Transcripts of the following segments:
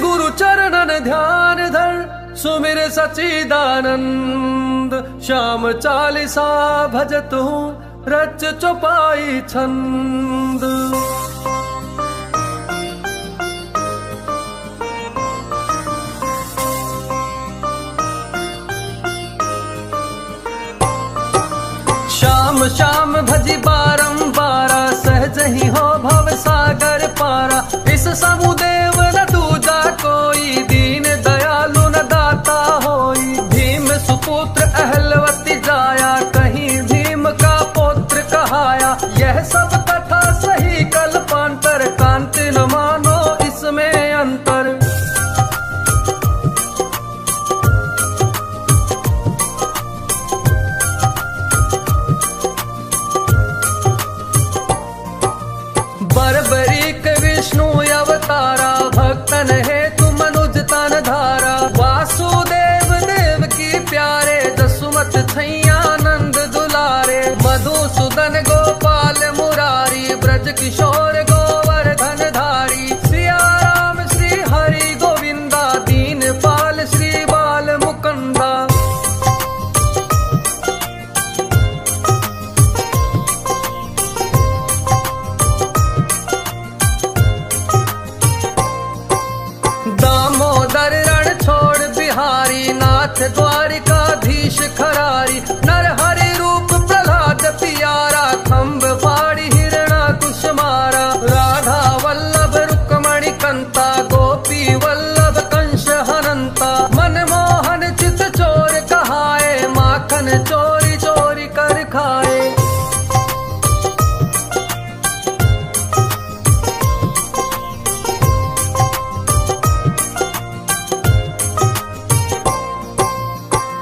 गुरु चरणन ध्यान धर, सुमिर सचिदानंद। श्याम चालीसा भजत हूँ, रच चौपाई छंद। श्याम श्याम भजी बारंबारा, सहज ही हो भव सागर पारा। इस समुदेव न दूजा कोई, दीन दयालु न दाता होई। भीम सुपुत्र अहलवती जाया, कहीं भीम का पुत्र कहाया। यह सब कथा सही कल्पांतर, कांति न मानो इसमें अंतर। बर्बरीक विष्णु अवतारा, भक्तन हेतु मनुज तन धारा। वासुदेव देव की प्यारे, जसुमत छैया नंद दुलारे। मधुसूदन गोपाल मुरारी, ब्रज किशोर गोवर्धन धारी। सिया राम श्री हरि गोविंदा, दीन पाल श्री बाल मुकुंदा। दामोदर रण छोड़ बिहारी, नाथ द्वारिकाधीश खरारी। नर हरि रूप प्रहलाद पियारा, खम्भ फाड़ी हिरणाकुश मारा। राधा वल्लभ रुक्मणी कंता, गोपी वल्लभ कंस हनंता। मनमोहन चित चोर कहाए, माखन चोरी चोरी कर खाए।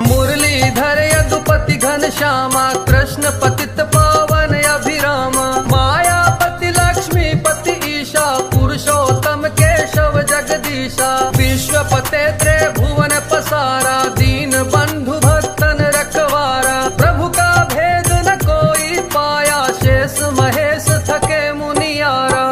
मुरलीधर यदुपति घन श्यामा, कृष्ण पतित पावन अभिरामा। मायापति लक्ष्मीपति ईशा, पुरुषोत्तम केशव जगदीशा। विश्वपते त्रिभुवन पसारा, दीन बंधु भक्तन रखवारा। प्रभु का भेद न कोई पाया, शेष महेश थके मुनियारा।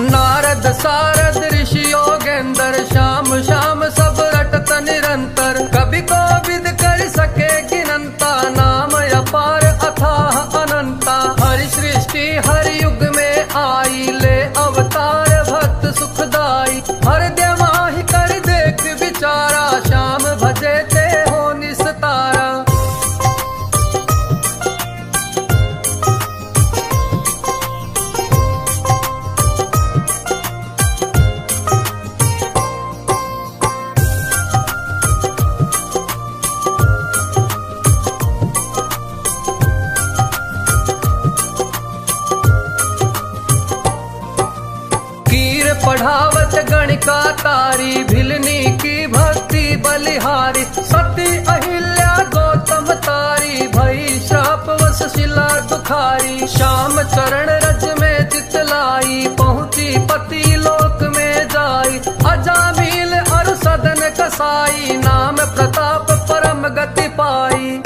नारद सारद ऋषि योगेंद्र, श्याम श्याम सब रटत निरंतर। कभी कोविद कर सके गिनंता, नाम अपार अथाह अनंता। हरि सृष्टि हरि युग में आई, ले अवतार भक्त सुखदाई। हर देवाहि कर देख विचारा, श्याम भजे ते हो निस्तारा। पढ़ावत गणिका तारी, भिलनी की भक्ति बलिहारी। सती अहिल्या गौतम तारी, भई श्राप वश शिला दुखारी। श्याम चरण रज में चितलाई, पहुँची पति लोक में जाई। अजामिल अरु सदन कसाई, नाम प्रताप परम गति पाई।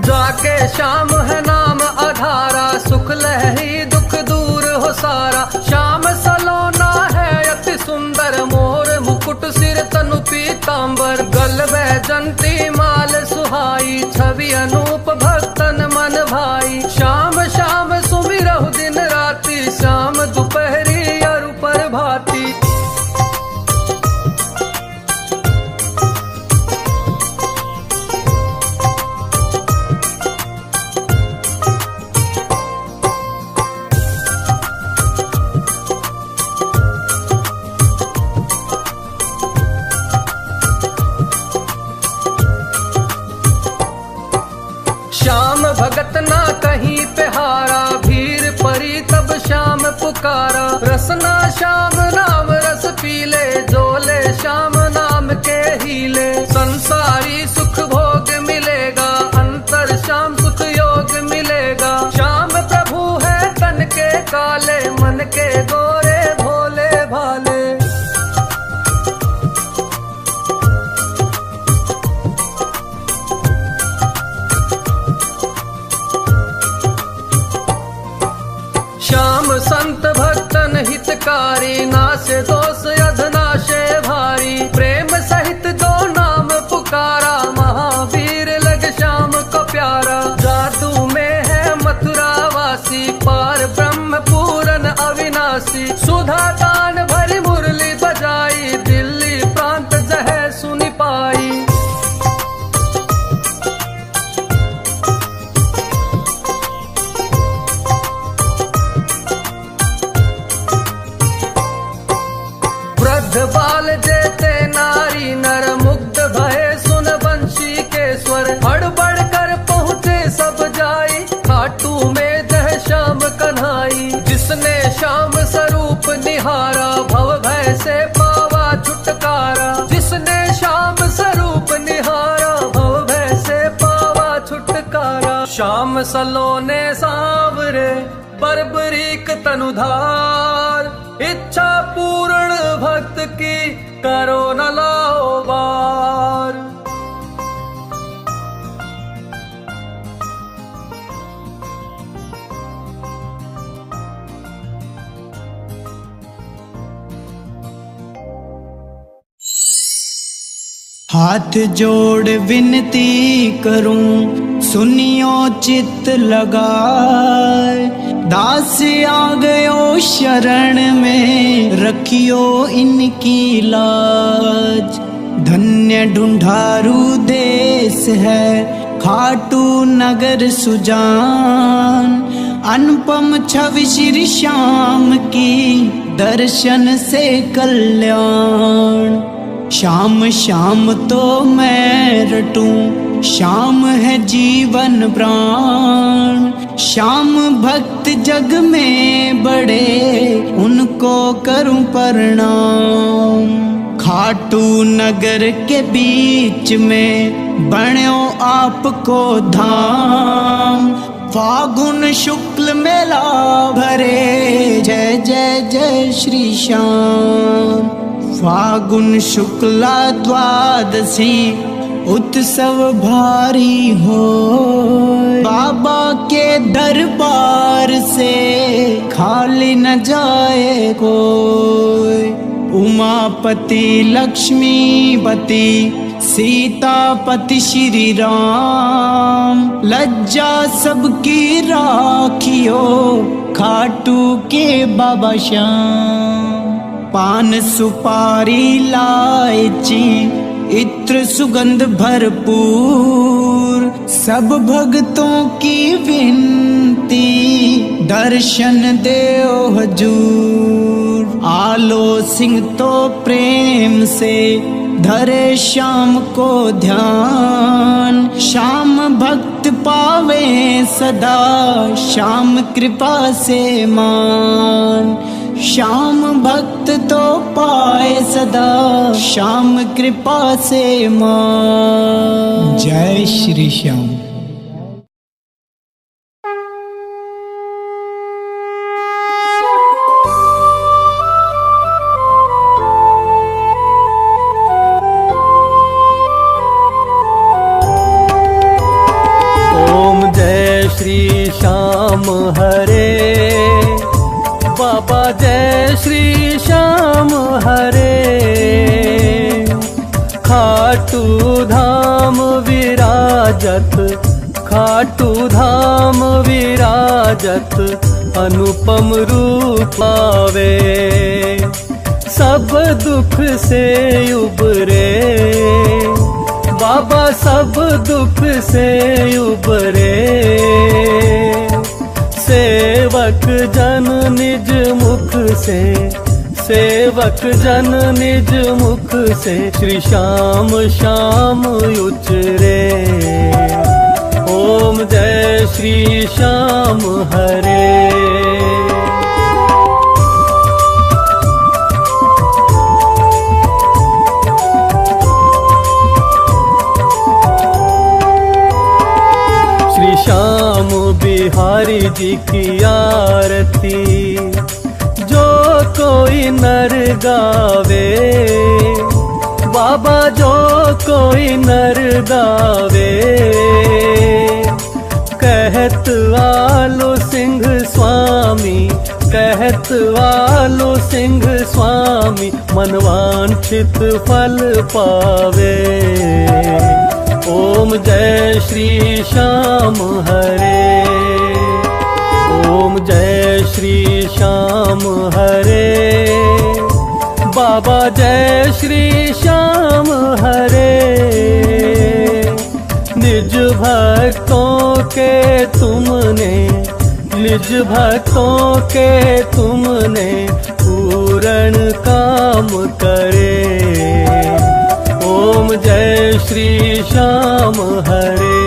जाके श्याम है नाम आधारा, सुख लही दुख दूर हो सारा। श्याम सलोना है अति सुंदर, मोर मुकुट सिर तनु पीतांबर। गल बैजंती माल सुहाई, छवि अनूप भक्तन मन भाई। श्याम श्याम सुमिरहु दिन राति, श्याम दोपहरी अरु प्रभाती। भगत ना कहीं पे हारा, भीर परी तब श्याम पुकारा। रस रसना श्याम नाम रस पीले, जोले श्याम नाम के हीले। संसारी सुख भोग मिलेगा, अंतर श्याम सुख योग मिलेगा। श्याम प्रभु है तन के काले, मन के गोरे भोले भाले। श्याम संत भक्तन हितकारी, नाशे दोष अधनाशे भारी। प्रेम सहित जो नाम पुकारा, महावीर लग श्याम को प्यारा। जादू में है मथुरा वासी, पार ब्रह्म पूरन अविनाशी। सुधा दान भरी मुरली बजाई, दिल्ली प्रांत जह सुनि पाई। वृद्ध बाल जेते नारी, नर मुग्ध भये सुन बंशी के स्वर। हड़बड़ कर पहुँचे सब जाई, खाटू में जह श्याम कन्हाई। जिसने श्याम स्वरूप निहारा, भव भय से पावा छुटकारा। जिसने श्याम स्वरूप निहारा, भव भय से पावा छुटकारा। श्याम सलोने सांवरे, बर्बरीक तनुधार। इच्छा पूर्ण भक्त की, करो न लाओ बार। हाथ जोड़ विनती करूं, सुनियो चित्त लगाए। दास आ गयो शरण में, रखियो इनकी लाज। धन्य ढूंढारू देश है, खाटू नगर सुजान। अनुपम छवि श्री श्याम की, दर्शन से कल्याण। श्याम श्याम तो मैं रटूं, श्याम है जीवन प्राण। श्याम भक्त जग में बड़े, उनको करूं प्रणाम। खाटू नगर के बीच में, बण्यो आपको धाम। फागुन शुक्ल मेला भरे, जय जय जय श्री श्याम। फागुन शुक्ला द्वादशी, उत्सव भारी हो। बाबा के दरबार से, खाली न जाए कोई। उमापति लक्ष्मीपति, सीतापति श्री राम। लज्जा सबकी राखियो, खाटू के बाबा श्याम। पान सुपारी इलायची, इत्र सुगंध भरपूर। सब भक्तों की विनती, दर्शन देओ हजूर। आलो सिंह तो प्रेम से, धरे श्याम को ध्यान। श्याम भक्त पावे सदा, श्याम कृपा से मान। श्याम भक्त तो पाए सदा, श्याम कृपा से मान। जय श्री श्याम। ओम जय श्री श्याम हरे, बाबा जय श्री श्याम हरे। खाटू धाम विराजत, खाटू धाम विराजत। अनुपम रूप पावे, सब दुख से उबरे। बाबा सब दुख से उबरे। सेवक जन निज मुख से, सेवक जन निज मुख से। श्री श्याम श्याम उचरे। ओम जय श्री श्याम हरे। जी की आरती जो कोई नर गावे, बाबा जो कोई नर गावे, कहत आलो सिंह स्वामी, कहत आलो सिंह स्वामी, मनवांछित फल पावे। ओम जय श्री श्याम हरे, ओम जय श्री श्याम हरे, बाबा जय श्री श्याम हरे। निज भक्तों के तुमने, निज भक्तों के तुमने पूर्ण काम करे। ओम जय श्री श्याम हरे।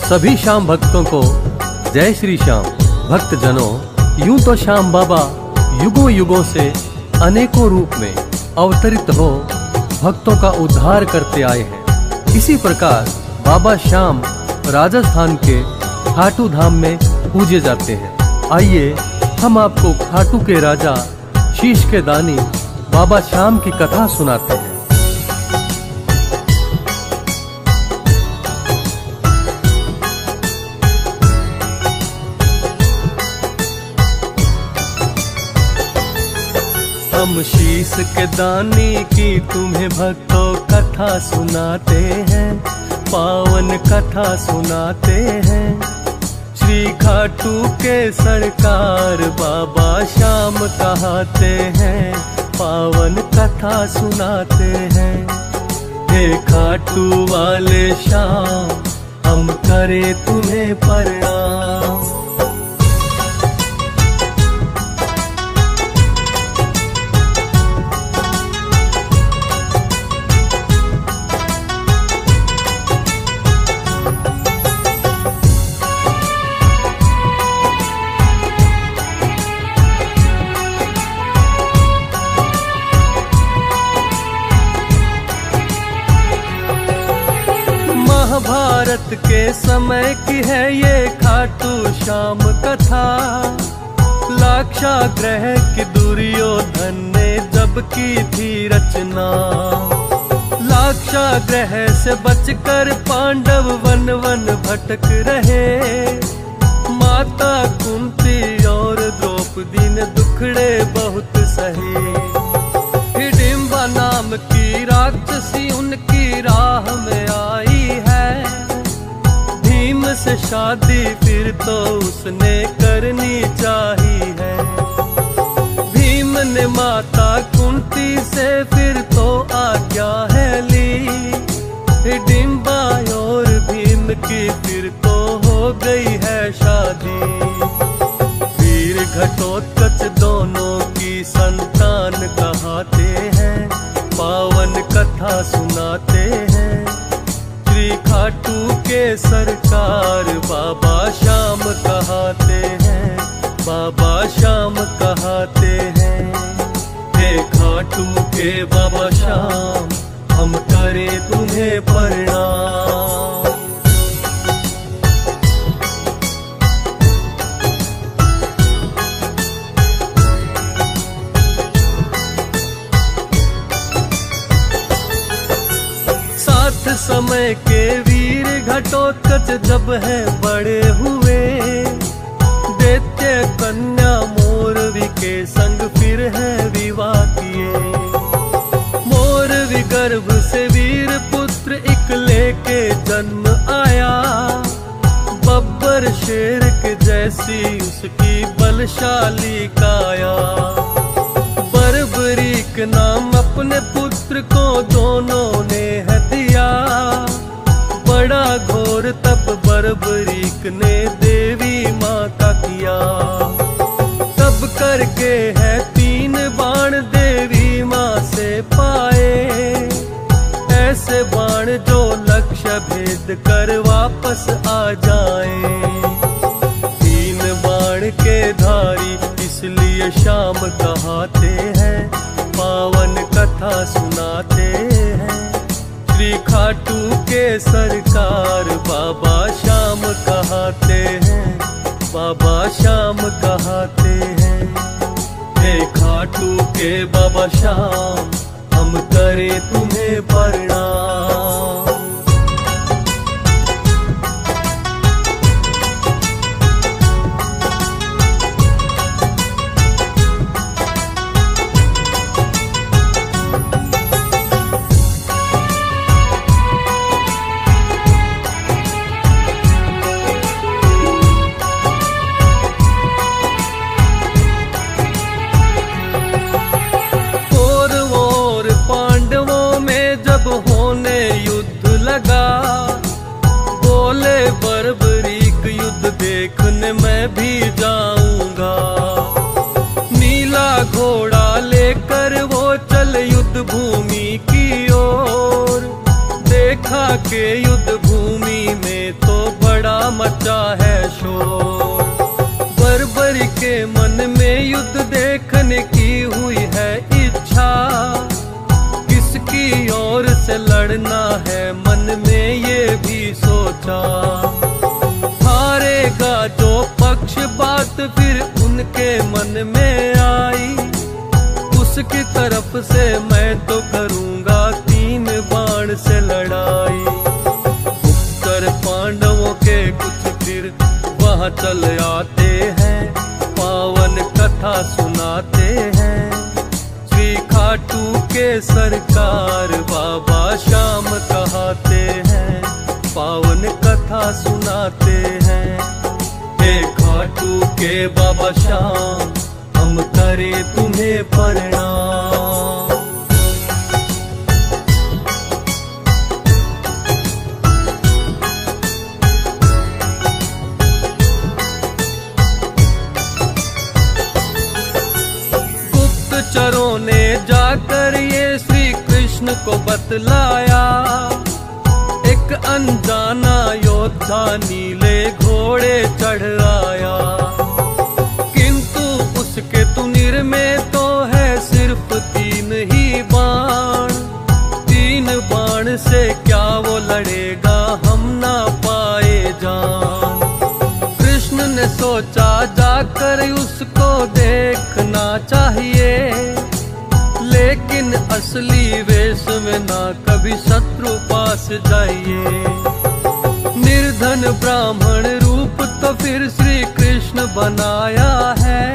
सभी श्याम भक्तों को जय श्री श्याम। भक्तजनों, यूं तो श्याम बाबा युगों युगों से अनेकों रूप में अवतरित हो भक्तों का उद्धार करते आए हैं। इसी प्रकार बाबा श्याम राजस्थान के खाटू धाम में पूजे जाते हैं। आइए हम आपको खाटू के राजा शीश के दानी बाबा श्याम की कथा सुनाते हैं। हम शीश के दानी की तुम्हें भक्तों कथा सुनाते हैं, पावन कथा सुनाते हैं। श्री खाटू के सरकार बाबा श्याम कहते हैं, पावन कथा सुनाते हैं। हे खाटू वाले श्याम, हम करें तुम्हें प्रणाम। महाभारत के समय की है ये खाटू श्याम कथा। लाक्षागृह की दुर्योधन ने जब की थी रचना, लाक्षागृह से बचकर पांडव वन वन भटक रहे। माता कुंती और द्रौपदी ने दुखड़े बहुत सहे। हिडिंबा नाम की राक्षसी उनकी राह में आई है। भीम से शादी फिर तो उसने करनी चाहिए है। भीम ने माता कुंती से फिर तो आज्ञा है ली। हिडिंबा और भीम की फिर तो हो गई है शादी। वीर घटोत्कच दोनों की संतान कहते हैं, पावन कथा सुनाते हैं। श्री खाटू के सरकार बाबा श्याम कहते हैं, बाबा श्याम कहते हैं। हे खाटू के बाबा श्याम, हम करें तुम्हें प्रणाम। समय के वीर घटोत्कच जब है बड़े हुए। दैत्य कन्या मोरवी के संग फिर है विवाह किए। मोरवी गर्भ से वीर पुत्र एक लेके जन्म आया। बब्बर शेर के जैसी उसकी बलशाली काया। बर्बरीक नाम अपने पुत्र को दोनों ने है दिया। बड़ा घोर तप बर्बरीक ने देवी माँ का किया। तब करके है 3 बाण देवी माँ से पाए। ऐसे बाण जो लक्ष्य भेद कर वापस आ जाए। 3 बाण के धारी इसलिए श्याम कहते हैं, पावन कथा सुनाते हैं। श्री खाटू के सरकार बाबा श्याम कहाते हैं, बाबा श्याम कहाते हैं। हे खाटू के बाबा श्याम हम करें तुम्हें प्रणाम। होने युद्ध लगा, बोले बर्बरीक युद्ध देखने मैं भी जाऊंगा। नीला घोड़ा लेकर वो चल युद्ध भूमि की ओर। देखा के युद्ध भूमि में तो बड़ा मचा है शोर। बर्बरी के मन में युद्ध देखने की हुई है इच्छा। किसकी ओर से लड़ना है मन में ये भी सोचा। हारेगा जो पक्ष बात फिर उनके मन में आई। उसकी तरफ से मैं तो करूंगा 3 बाण से लड़ाई। उत्तर पांडवों के कुछ फिर वहां चल आते हैं, पावन कथा सुनाते हैं। श्री खाटू के सरकार बाबा श्याम कहाते हैं, पावन कथा सुनाते हैं। हे खाटू के बाबा श्याम हम करें तुम्हें प्रणाम। गुप्तचरों ने जाकर ये श्री कृष्ण को बतलाया। एक अनजाना योद्धा नीले घोड़े चढ़ आया। किंतु उसके तुनिर में तो है सिर्फ 3 ही बाण। 3 बाण से क्या वो लड़ेगा हम ना पाए जान। कृष्ण ने सोचा जाकर उसको देखना चाहिए, लेकिन असली वेश में ना कभी शत्रु पास जाइए। निर्धन ब्राह्मण रूप तो फिर श्री कृष्ण बनाया है।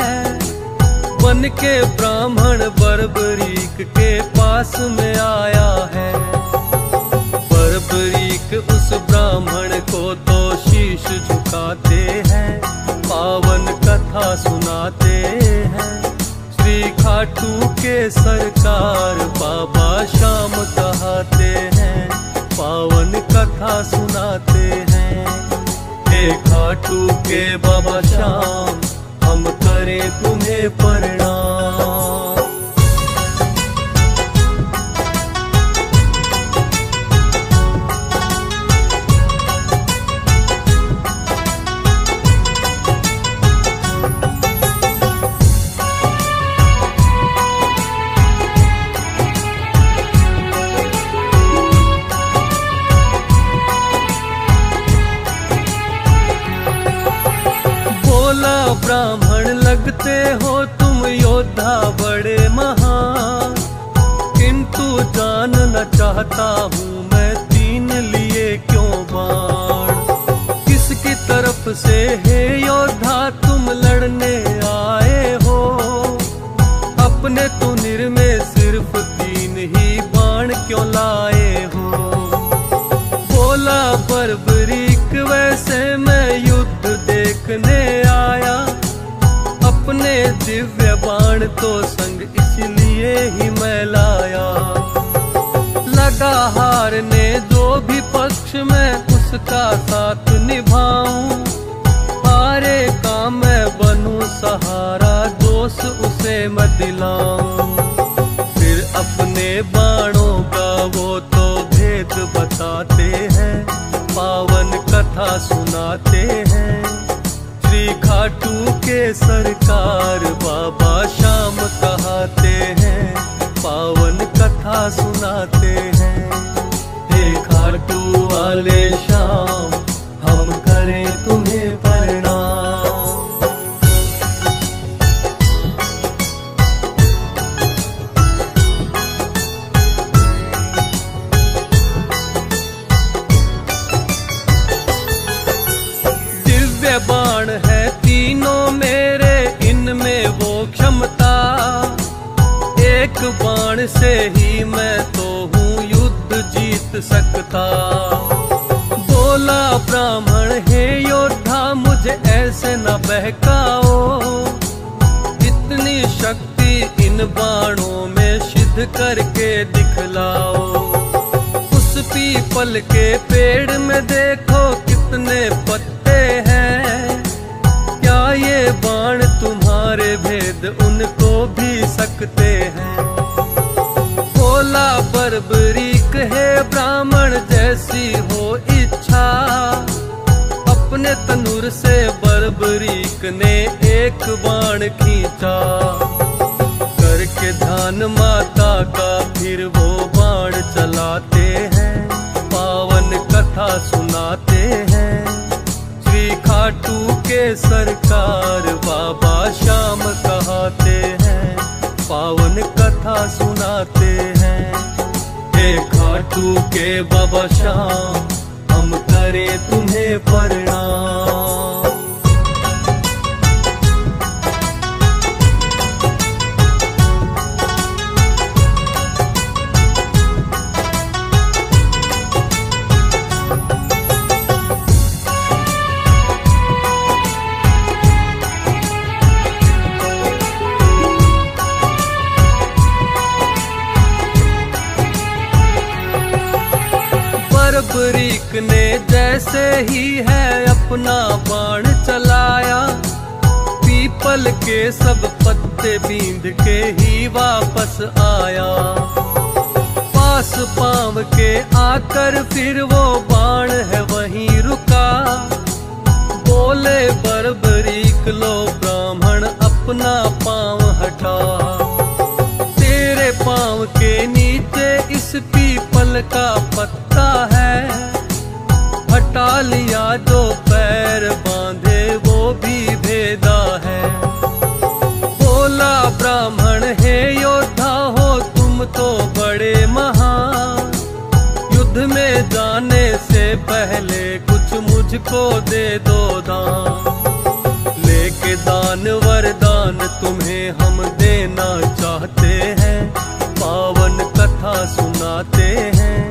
बन के ब्राह्मण बर्बरीक के पास में आया है। बर्बरीक उस ब्राह्मण को तो शीश झुकाते हैं, पावन कथा सुनाते हैं। श्री खाटू के सरकार बाबा श्याम कहाते हैं, पावन कथा सुनाते हैं। हे खाटू के बाबा श्याम हम करें तुम्हें प्रणाम। ब्राह्मण लगते हो तुम योद्धा बड़े महान, किंतु जानना चाहता हूँ मैं 3 लिए क्यों बाण। किसकी तरफ से हे योद्धा तुम लड़ने आए हो। अपने तुनिर में सिर्फ 3 ही बाण क्यों लाए हो। बोला बर्बरीक वैसे मैं युद्ध देखने आया। अपने दिव्य बाण तो संग इसलिए ही मैं लाया। लगा हारने जो भी पक्ष मैं उसका साथ निभाऊं। हारे का मैं बनूं सहारा, दोष उसे मैं दिलाऊं। फिर अपने बाणों का वो तो भेद बताते हैं, पावन कथा सुनाते हैं। श्री खाटू के सरकार बाबा श्याम कहाते हैं, पावन कथा सुनाते हैं। हे खाटू वाले श्याम हम करें तुम्हें प्रणाम। दिव्य बाण है तीनों मेरे, इनमें वो क्षमता, एक बाण से ही मैं तो हूँ युद्ध जीत सकता। बोला ब्राह्मण हे योद्धा मुझे ऐसे न बहकाओ, इतनी शक्ति इन बाणों में सिद्ध करके दिखलाओ। उस पीपल के पेड़ में देखो कितने पत्ते हैं, क्या ये बाण तुम्हारे भेद उनको भी सकते हैं। बोला बर्बरीक हे ब्राह्मण जैसी हो इच्छा, अपने तनुर से बर्बरीक ने एक बाण खींचा। करके ध्यान माता का फिर वो बाण चलाते हैं, पावन कथा सुनाते हैं। श्री खाटू के सरकार बाबा श्याम कहते हैं, पावन कथा सुनाते हैं। हे खाटू के बाबा श्याम हम करें तुम्हें प्रणाम। बर्बरीक ने जैसे ही है अपना बाण चलाया, पीपल के सब पत्ते बींध के ही वापस आया। पास पाँव के आकर फिर वो बाण है वहीं रुका। बोले बर्बरीक लो ब्राह्मण अपना पाँव हटा, तेरे पाँव के नीचे इस पीपल का पत्ता है। हटा लिया जो पैर बांधे वो भी भेदा है। बोला ब्राह्मण हे योद्धा हो तुम तो बड़े महान, युद्ध में जाने से पहले कुछ मुझको दे दो दान। लेके दान वरदान तुम्हें हम देना चाहते हैं, पावन कथा सुनाते हैं।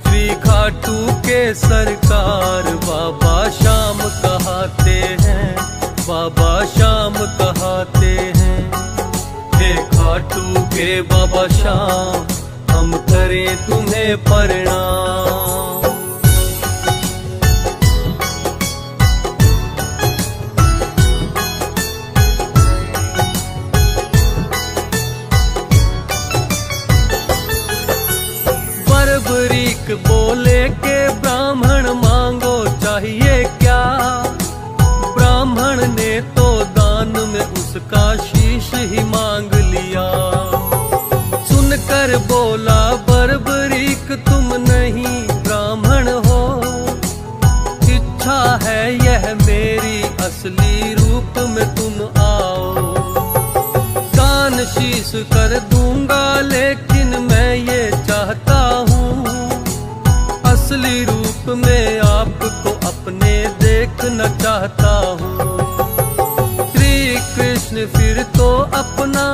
श्री खाटू के सरकार बाबा श्याम कहते हैं, बाबा श्याम कहते हैं। हे खाटू के बाबा श्याम हम करें तुम्हें प्रणाम। बर्बरीक बोले के ब्राह्मण मांगो चाहिए क्या। ब्राह्मण ने तो दान में उसका शीश ही मांग लिया। सुनकर बोला बर्बरीक तुम नहीं ब्राह्मण हो, इच्छा है यह मेरी असली रूप में तुम आओ। दान शीश कर दूंगा लेकिन मैं ये चाहता हूँ, असली रूप में आपको अपने देखना चाहता हूँ। श्री कृष्ण फिर तो अपना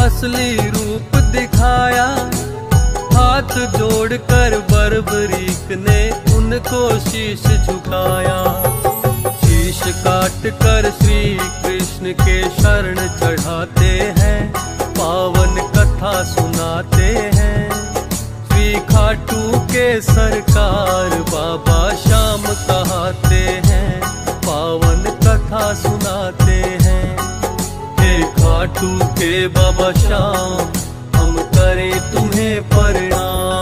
असली रूप दिखाया। हाथ जोड़कर बर्बरीक ने उनको शीश झुकाया। शीश काट कर श्री कृष्ण के शरण चढ़ाते हैं, पावन कथा सुनाते हैं। श्री खाटू के सरकार बाबा श्याम कहते हैं, पावन कथा सुनाते हैं। हे खाटू के बाबा श्याम हम करें तुम्हें प्रणाम।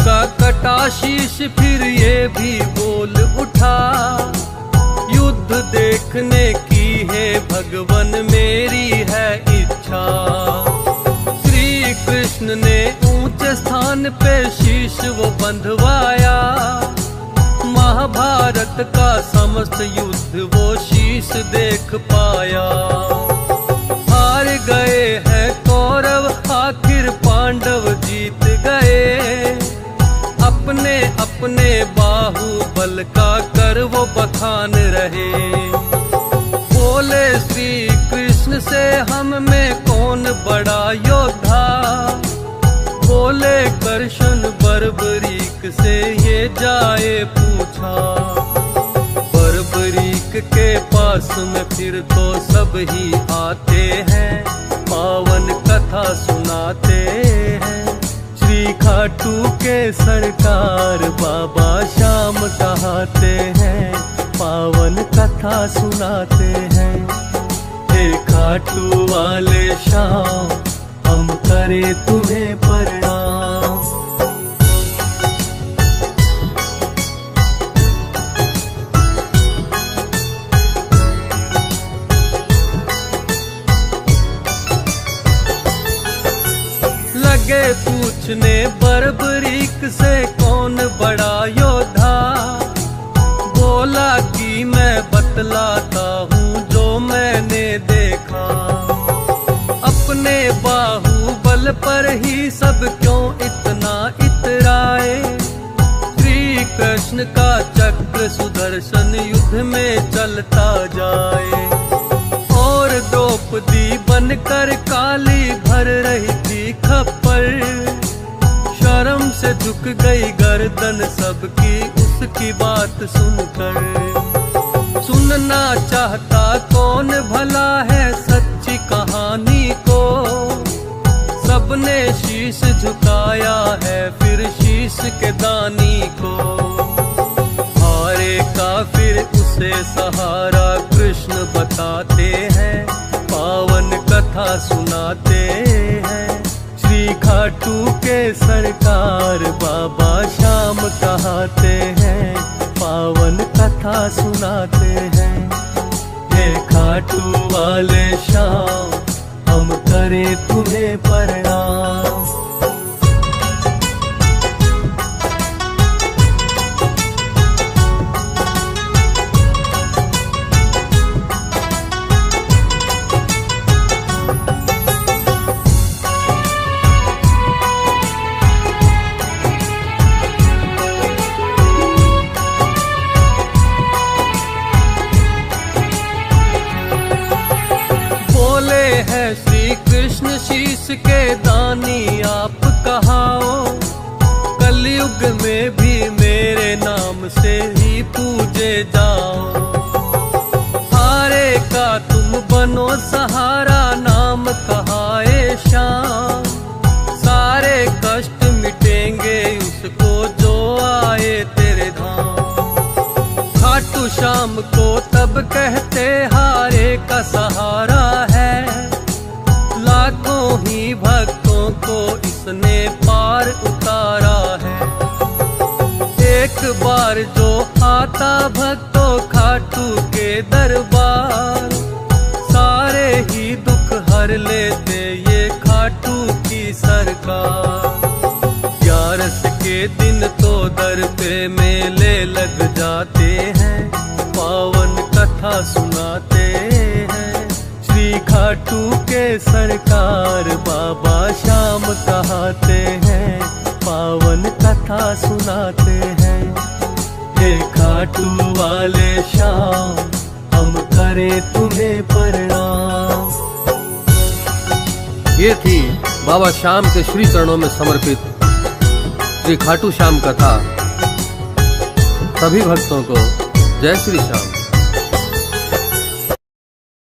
का कटा शीश फिर ये भी बोल उठा, युद्ध देखने की है भगवन मेरी है इच्छा। श्री कृष्ण ने ऊंचे स्थान पे शीश वो बंधवाया, महाभारत का समस्त युद्ध वो शीश देख पाया। हार गए हैं कौरव आखिर पांडव जीत गए, अपने अपने बाहुबल का कर वो बखान रहे। बोले श्री कृष्ण से हम में कौन बड़ा योद्धा, बोले कृष्ण बर्बरीक से ये जाए पूछा। बर्बरीक के पास में फिर तो सब ही आते हैं, पावन कथा सुनाते हैं। श्री खाटू के सरकार बाबा श्याम कहाते हैं, पावन कथा सुनाते हैं। हे खाटू वाले श्याम हम करे तुम्हें प्रणाम। लगे पूछने बर्बरीक से कौन बड़ा योद्धा, बोला कि मैं बतलाता हूँ जो मैंने देखा। अपने बाहुबल पर ही सब क्यों इतना इतराए, श्री कृष्ण का चक्र सुदर्शन युद्ध में चलता जाए। और द्रौपदी बनकर काली भर रही थी खप्पर, शर्म से झुक गई गर्दन सबकी उसकी बात सुनकर। सुनना चाहता कौन भला है सच्ची कहानी को, सबने शीश झुकाया है फिर शीश के दानी को। हारे का फिर उसे सहारा कृष्ण बताते हैं, पावन कथा सुनाते हैं। श्री खाटू के सरकार बाबा श्याम कहाते हैं, पावन कथा सुनाते हैं। हे खाटू वाले श्याम हम करें तुम्हें प्रणाम। है श्री कृष्ण शीश के दानी आप कहाओ, कलयुग में भी मेरे नाम से ही पूजे जाओ। हारे का तुम बनो सहारा नाम कहाए श्याम, सारे कष्ट मिटेंगे उसको जो आए तेरे धाम। खाटू श्याम को तब कहते हारे का सहारा है, लाखों ही भक्तों को इसने पार उतारा है। एक बार जो आता भक्तों खाटू के दरबार, सारे ही दुख हर लेते ये खाटू की सरकार। 11 के दिन तो दर पे मेले लग जाते हैं, पावन कथा सुनाते हैं। श्री खाटू के सरकार बाबा श्याम कहाते हैं, पावन कथा सुनाते हैं। हे खाटू वाले श्याम हम करें तुम्हें प्रणाम। ये थी बाबा श्याम के श्री चरणों में समर्पित श्री खाटू श्याम कथा। सभी भक्तों को जय श्री श्याम।